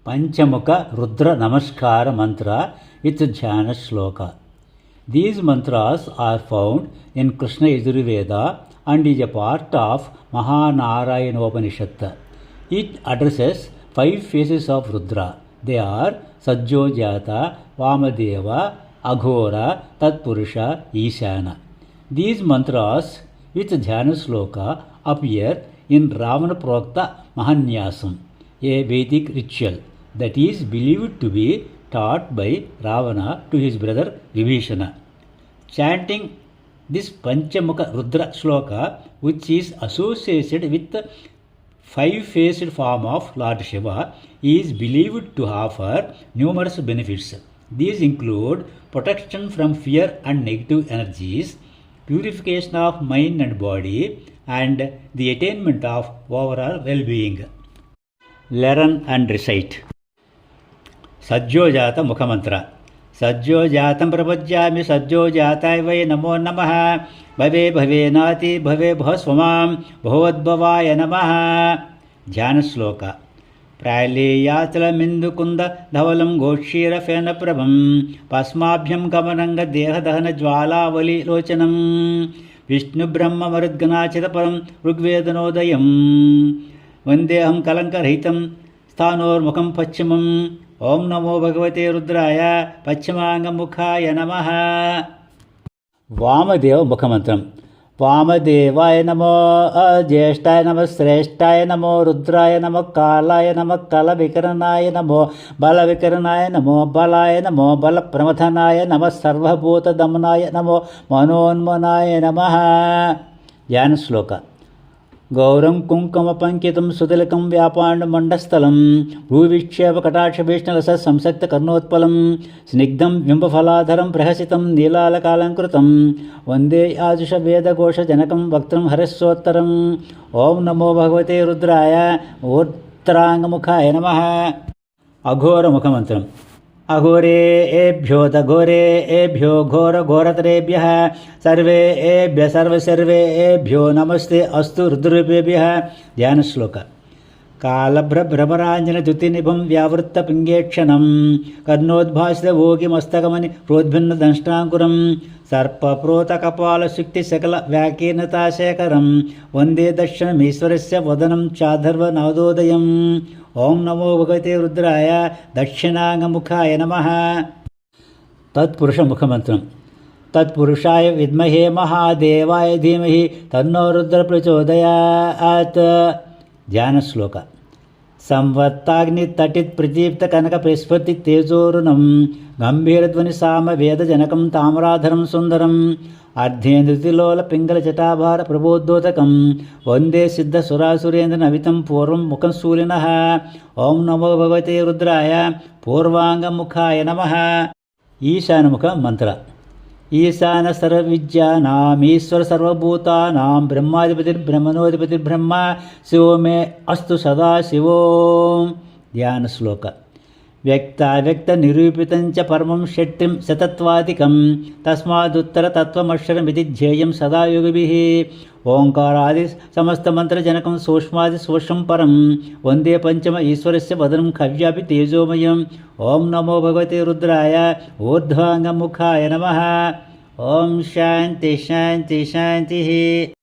Panchamukha Rudra Namaskara mantra with Jhana Shloka. These mantras are found in Krishna Yajurveda and is a part of Mahanarayana Upanishad. It addresses 5 phases of Rudra. They are Sajjojata, Vamadeva, Aghora, Tatpurusha, Ishana. These mantras with Jhana Shloka appear in Ravana Prokta Mahanyasam, a Vedic ritual that is believed to be taught by Ravana to his brother Vibhishana. Chanting this Panchamukha Rudra Shloka, which is associated with the 5-faced form of Lord Shiva, is believed to offer numerous benefits. These include protection from fear and negative energies, purification of mind and body, and the attainment of overall well-being. Learn and recite. Sajjojata Mukhamantra. Sajjojatam prapajyami sajjojatai vai namo namaha bhave bhave nati bhave bhasvamam bhavodbhavaya namaha. Jhana Shloka. Praleyatalamindu dhavalam goshira fena prabham pasmabhyam kamananga dehadahana jwalavali lochanam Vishnu Brahma Marudganachita param Rugvedanodayam Vandeham Kalankarhitam Sthanor Mukham Pachimam Om Namo Bhagavate Rudraya Pachimangamukhaya Namaha. Vamadeva Mukhamantram. Vamadevaya Namo Jeshthaya Namo Sreshtaya Namo Rudraya Namo Kalaya Namo Kalavikarnaya Namo Balavikarnaya Namo Balaya Namo Balapramathanaya Namo Sarvabhuta Damnaya Namo Manonmanaya Namaha. Jnana Shloka. Gauram Kunkamapankitam Sudilakam Vyapanda Mandastalam Bhuvikshepa Kataksha Vishnalasa Samsakta Karnotpalam Snigdam Vimbaphaladharam Prahasitam Nilalakalankrutam Vande Ajusha Veda Gosha Janakam Bhaktram Harisottaram Om Namo Bhagavate Rudraya Utrangamukhaya Namaha. Aghora Mukhamantram. Aghore ebhyo daghore ebhyo ghora ghoratrebhyah sarve ebhya sarva sarve ebhyo namaste astu rudrubhyah. Jnana Shloka. Kalabhra brahmaranjana dutinibham vyavritta pingekshanam karnodbhasita vogi mastakamani prodbhinna danshtankuram sarpa prota kapala shukti sakala vyakirnata shekaram vande darshanam ishwarasya vadanam chadharva navadodayam. Om Namo Bhagavate Rudraya Dakshinangamukhaya Namaha. Tatpurusha Mukhamantram. Tatpurushaya Vidmahe Mahadevaya Dhimahi Tanno Rudra Prachodayat. Jnana Shloka. Samvattagni Tatit Pratipta Kanaka Prespati Tejorunam Gambhiradvani Sama Veda Janakam Tamradharam Sundaram Ardhendritilola Pingala Chatabhara Prabodhotakam Vande Siddha Surasurendra Navitam Purvam Mukham Surinaha. Om Namo Bhagavate Rudraya Purvanga Mukhaya Namaha. Ishana Mukha Mantra. Ishana Sarvijyanam Ishwara Sarvabhutanam Brahmadhipatir Brahmanodhipatir Brahma Shivo me Astu Sada Shivo. Jnana Shloka. Vyakta Vyakta Nirupitancha Paramam Shettim Satatvatikam Tasmaduttara Tattvamasharam Iti Jyayam Sada Yugabhihi. Omkaradis Samasta Mantra Janakam Soshmadi Sosham Param Vande Panchama Ishwarasya Vadanam Kavyapi Tejomayam. Om Namo Bhagavate Rudraya Urdhvanga Mukhaya Namaha. Om Shanti Shanti Shanti.